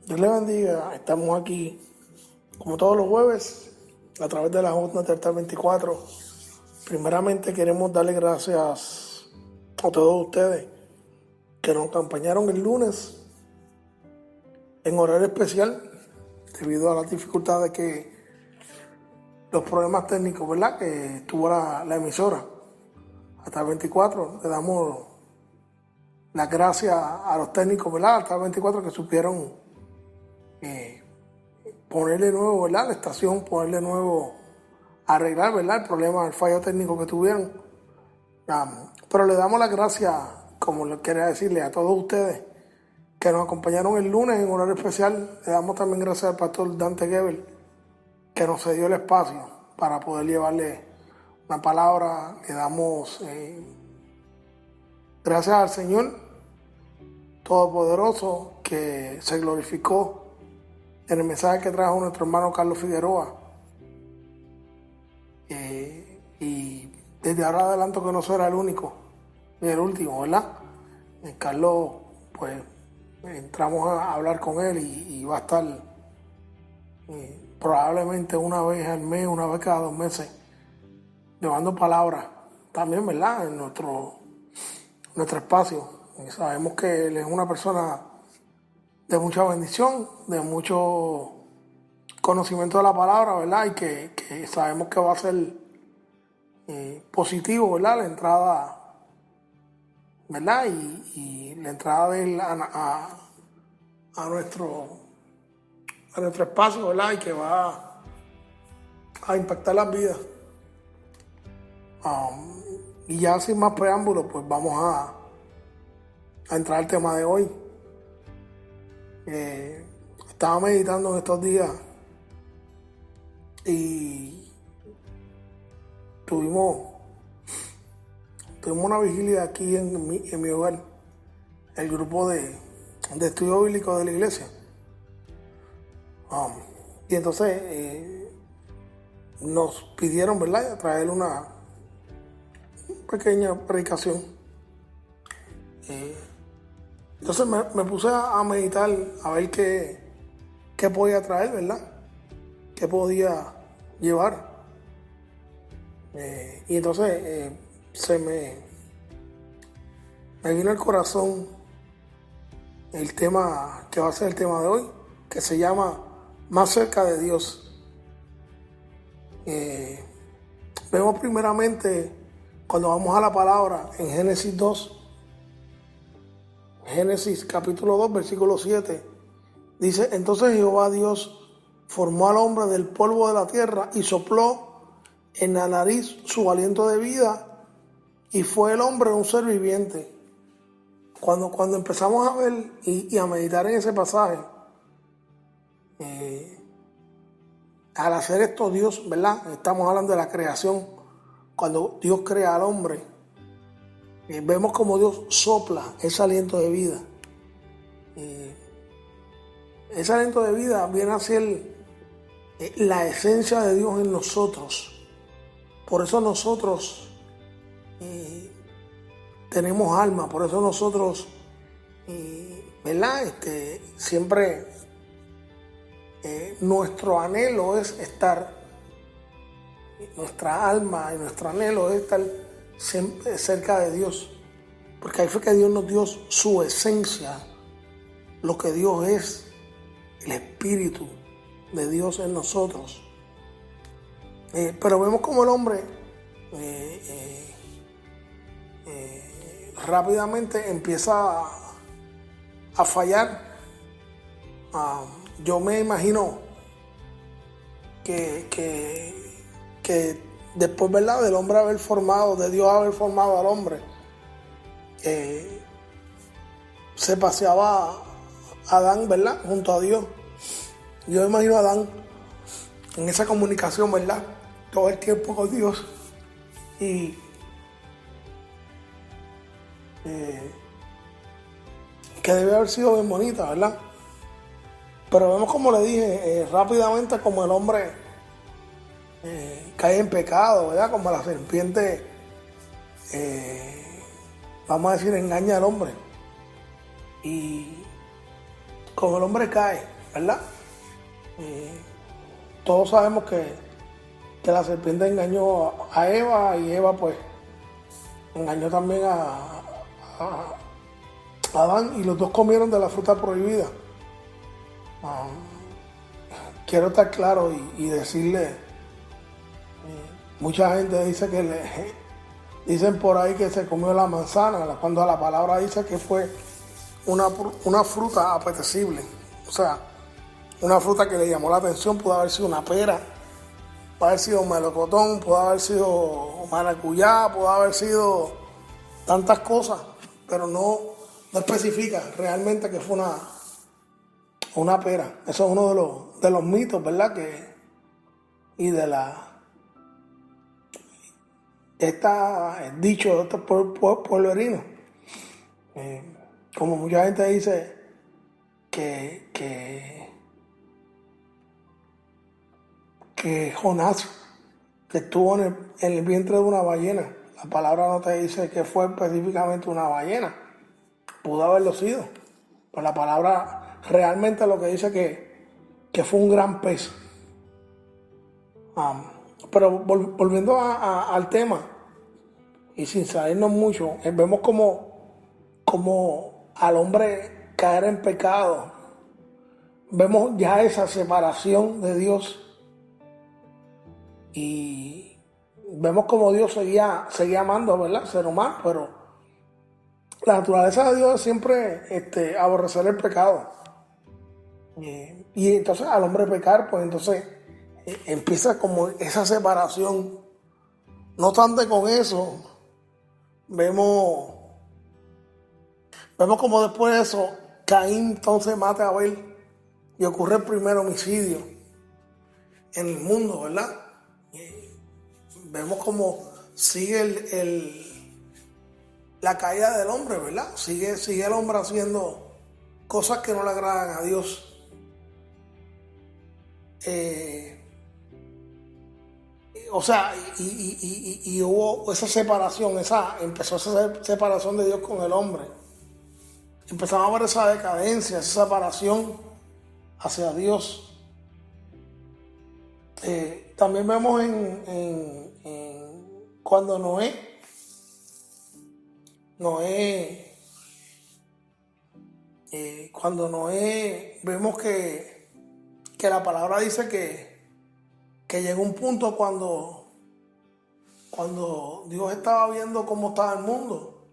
Dios le bendiga. Estamos aquí, como todos los jueves, a través de la Junta Tertal 24. Primeramente queremos darle gracias a todos ustedes que nos acompañaron el lunes en horario especial, debido a las dificultades los problemas técnicos, ¿verdad?, que tuvo la emisora. Hasta el 24 le damos las gracias a los técnicos, ¿verdad?, hasta el 24, que supieron ponerle nuevo, ¿verdad?, la estación, ponerle nuevo, arreglar, ¿verdad?, el problema, el fallo técnico que tuvieron. Pero le damos las gracias, como le quería decirle, a todos ustedes que nos acompañaron el lunes en horario especial. Le damos también gracias al pastor Dante Gebel, que nos cedió el espacio para poder llevarle una palabra. Le damos gracias al Señor Todopoderoso, que se glorificó en el mensaje que trajo nuestro hermano Carlos Figueroa. Y desde ahora adelanto que no será el único ni el último, ¿verdad? Carlos, pues entramos a hablar con él y va a estar probablemente una vez al mes, una vez cada 2 meses, llevando palabras también, ¿verdad?, en nuestro espacio. Y sabemos que él es una persona de mucha bendición, de mucho conocimiento de la palabra, ¿verdad? Y que sabemos que va a ser positivo, ¿verdad?, la entrada, ¿verdad? Y la entrada de él a nuestro espacio, ¿verdad?, y que va a impactar las vidas. Y ya sin más preámbulos, pues vamos a entrar al tema de hoy. Estaba meditando en estos días y tuvimos una vigilia aquí en mi hogar, el grupo de estudio bíblico de la iglesia. Y entonces nos pidieron, ¿verdad?, traer una pequeña predicación. Entonces me puse a meditar, a ver qué podía traer, ¿verdad?, qué podía llevar. Y entonces se me vino al corazón el tema que va a ser el tema de hoy, que se llama Más cerca de Dios. Vemos primeramente, cuando vamos a la palabra, en Génesis 2, Génesis capítulo 2, versículo 7, dice: entonces Jehová Dios formó al hombre del polvo de la tierra y sopló en la nariz su aliento de vida, y fue el hombre un ser viviente. Cuando empezamos a ver y a meditar en ese pasaje, al hacer esto Dios, ¿verdad?, estamos hablando de la creación. Cuando Dios crea al hombre, vemos como Dios sopla ese aliento de vida. Ese aliento de vida viene a ser la esencia de Dios en nosotros. Por eso nosotros tenemos alma, por eso nosotros, ¿verdad?, siempre nuestro anhelo es estar, nuestra alma y nuestro anhelo es estar siempre cerca de Dios, porque ahí fue que Dios nos dio su esencia, lo que Dios es, el Espíritu de Dios en nosotros. Pero vemos como el hombre rápidamente empieza a fallar. Yo me imagino que después, ¿verdad?, del hombre haber formado, de Dios haber formado al hombre, se paseaba Adán, ¿verdad?, junto a Dios. Yo me imagino a Adán en esa comunicación, ¿verdad?, todo el tiempo con Dios. Y que debe haber sido bien bonita, ¿verdad? Pero vemos, como le dije, rápidamente como el hombre cae en pecado, ¿verdad? Como la serpiente, vamos a decir, engaña al hombre. Y como el hombre cae, ¿verdad? Todos sabemos que la serpiente engañó a Eva y Eva pues engañó también a Adán, y los dos comieron de la fruta prohibida. Quiero estar claro y decirle, mucha gente dice dicen por ahí que se comió la manzana, cuando la palabra dice que fue una fruta apetecible. O sea, una fruta que le llamó la atención. Pudo haber sido una pera, pudo haber sido melocotón, pudo haber sido maracuyá, pudo haber sido tantas cosas, pero no especifica realmente que fue una pera. Eso es uno de los mitos, ¿verdad? Y de el dicho de estos pueblerinos. Como mucha gente dice que Jonás, que estuvo en el vientre de una ballena, la palabra no te dice que fue específicamente una ballena, pudo haberlo sido, pero la palabra realmente lo que dice que fue un gran pez. Pero volviendo al tema, y sin salirnos mucho, vemos como al hombre caer en pecado, vemos ya esa separación de Dios, y vemos como Dios seguía amando, ¿verdad?, al ser humano, pero la naturaleza de Dios es siempre aborrecer el pecado. Y entonces al hombre pecar, pues entonces empieza como esa separación. No obstante con eso, vemos como después de eso, Caín entonces mata a Abel y ocurre el primer homicidio en el mundo, ¿verdad? Vemos como sigue la caída del hombre, ¿verdad? Sigue el hombre haciendo cosas que no le agradan a Dios. O sea, y hubo esa separación, empezó esa separación de Dios con el hombre. Empezamos a ver esa decadencia, esa separación hacia Dios. También vemos cuando cuando Noé vemos que la palabra dice que llegó un punto cuando Dios estaba viendo cómo estaba el mundo,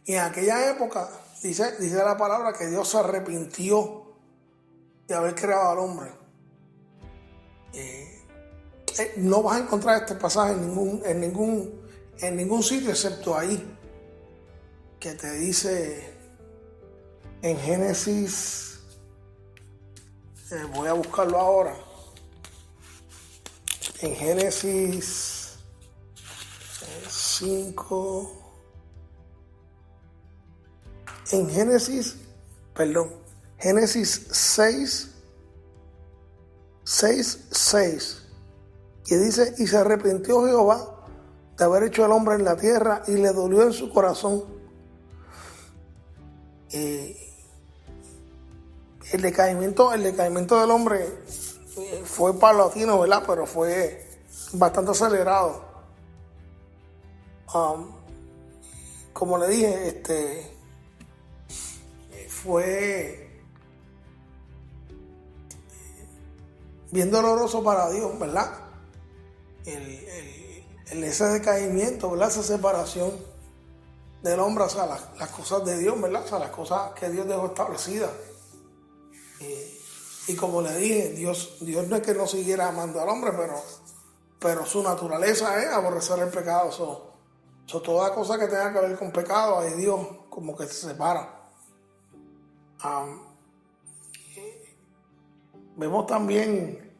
y en aquella época dice la palabra que Dios se arrepintió de haber creado al hombre. No vas a encontrar este pasaje en ningún sitio excepto ahí, que te dice en Génesis, voy a buscarlo ahora, en Génesis 5, Génesis 6, y dice: y se arrepintió Jehová de haber hecho al hombre en la tierra, y le dolió en su corazón. El decaimiento del hombre fue paulatino, ¿verdad? Pero fue bastante acelerado. Como le dije, fue bien doloroso para Dios, ¿verdad? Ese decaimiento, ¿verdad? Esa separación del hombre, o sea, las cosas de Dios, ¿verdad? O sea, las cosas que Dios dejó establecidas. Y como le dije, Dios no es que no siguiera amando al hombre, pero su naturaleza es aborrecer el pecado. Toda cosa que tenga que ver con pecado, ahí Dios como que se separa. Vemos también,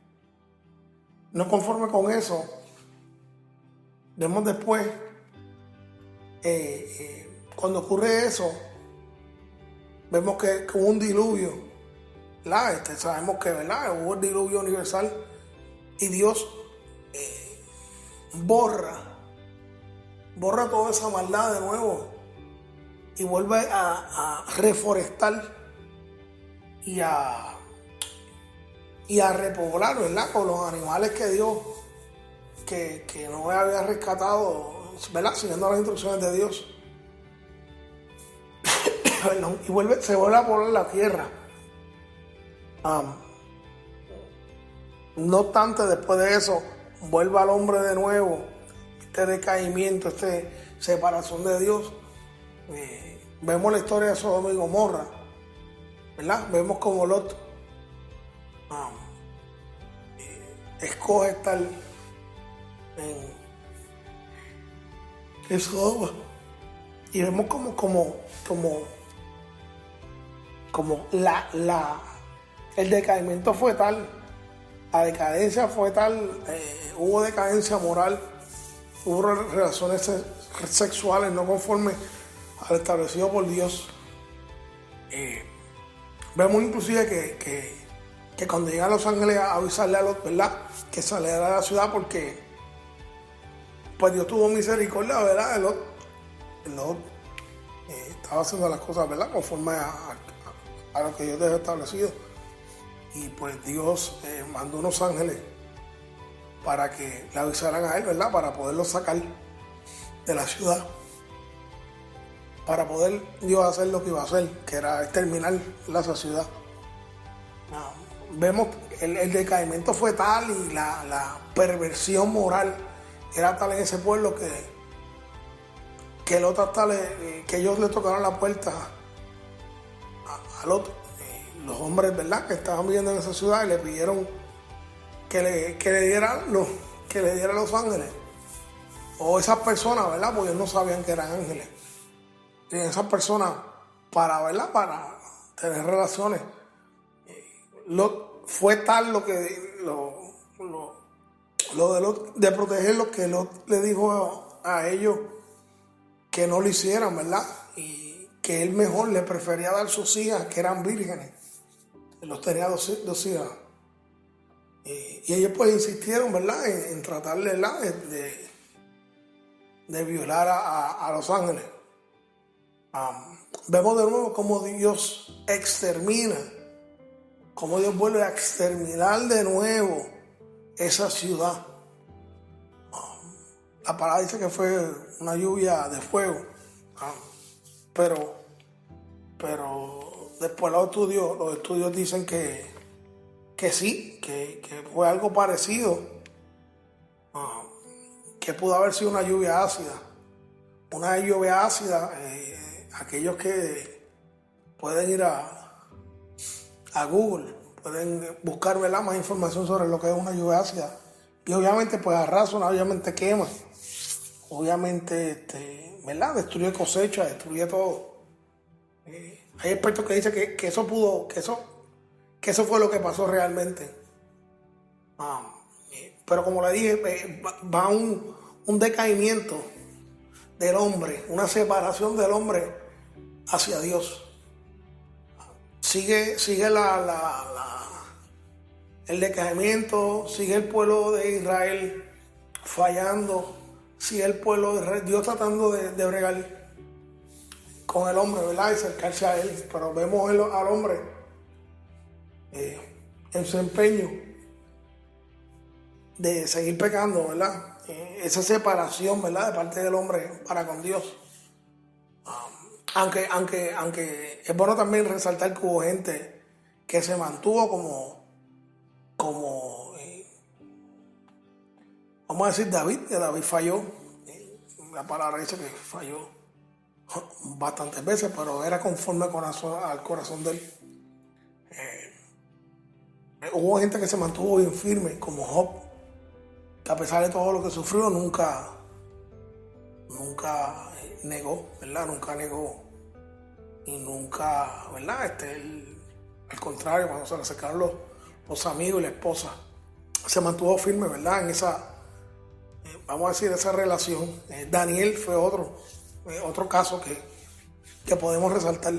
no conforme con eso, vemos después, cuando ocurre eso, vemos que hubo un diluvio, ¿verdad? Sabemos que, ¿verdad?, hubo el diluvio universal, y Dios borra toda esa maldad de nuevo y vuelve a reforestar y a y a repoblar, ¿verdad? Con los animales que Dios, que no había rescatado, ¿verdad? Siguiendo las instrucciones de Dios. Y se vuelve a poblar la tierra. No obstante, después de eso, vuelve al hombre de nuevo, este decaimiento, esta separación de Dios. Vemos la historia de Sodoma y Gomorra, ¿verdad? Vemos como Lot escoge estar en Sodoma. Y vemos como el decaimiento fue tal, la decadencia fue tal, hubo decadencia moral, hubo relaciones sexuales no conformes al establecido por Dios. Vemos inclusive que cuando llegan los ángeles a avisarle a Lot, ¿verdad?, que saliera de la ciudad, porque pues Dios tuvo misericordia, ¿verdad?, de Lot. Lot estaba haciendo las cosas, ¿verdad?, conforme a lo que Dios dejó establecido. Y pues Dios mandó unos ángeles para que le avisaran a él, ¿verdad?, para poderlo sacar de la ciudad, para poder Dios hacer lo que iba a hacer, que era exterminar esa ciudad. Vemos el decaimiento fue tal y la perversión moral era tal en ese pueblo que ellos le tocaron la puerta a Lot, los hombres, ¿verdad?, que estaban viviendo en esa ciudad, y le pidieron que le diera los ángeles, o esas personas, ¿verdad?, porque ellos no sabían que eran ángeles. Y esas personas para, ¿verdad?, para tener relaciones. Fue tal lo de protegerlos, que Lot le dijo a ellos que no lo hicieran, ¿verdad? Y que él mejor le prefería dar sus hijas, que eran vírgenes. Él los tenía dos hijas. Y ellos pues insistieron, ¿verdad?, en tratar, ¿verdad?, de violar a los ángeles. Vemos de nuevo cómo Dios extermina, cómo Dios vuelve a exterminar de nuevo esa ciudad. La palabra dice que fue una lluvia de fuego, pero después los estudios dicen que sí, que fue algo parecido, que pudo haber sido una lluvia ácida. Una lluvia ácida, aquellos que pueden ir a Google, pueden buscar, ¿verdad?, más información sobre lo que es una lluvia ácida. Y obviamente pues arrasa, obviamente quema, obviamente ¿verdad?, destruye cosecha, destruye todo. Hay expertos que dicen que eso fue lo que pasó realmente. Pero como le dije, va un decaimiento del hombre, una separación del hombre hacia Dios. Sigue el decaimiento, sigue el pueblo de Israel fallando, sigue el pueblo de Israel, Dios tratando de bregar con el hombre, ¿verdad?, y acercarse a él. Pero vemos al hombre en su empeño de seguir pecando, ¿verdad? Esa separación, ¿verdad?, de parte del hombre para con Dios. Aunque es bueno también resaltar que hubo gente que se mantuvo como vamos a decir David, que David falló. La palabra dice que falló bastantes veces, pero era conforme al corazón de él. Hubo gente que se mantuvo bien firme, como Job, que a pesar de todo lo que sufrió, nunca negó, ¿verdad? Nunca negó. Y nunca, ¿verdad? Al contrario, cuando se le acercaron los amigos y la esposa, se mantuvo firme, ¿verdad?, en esa, vamos a decir, esa relación. Daniel fue otro caso que podemos resaltar.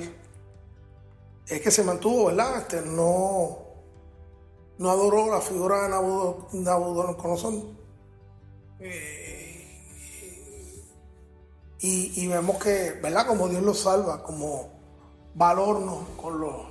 Es que se mantuvo, ¿verdad? No adoró la figura de Nabucodonosor. Y vemos que, ¿verdad?, como Dios los salva, como va al horno con los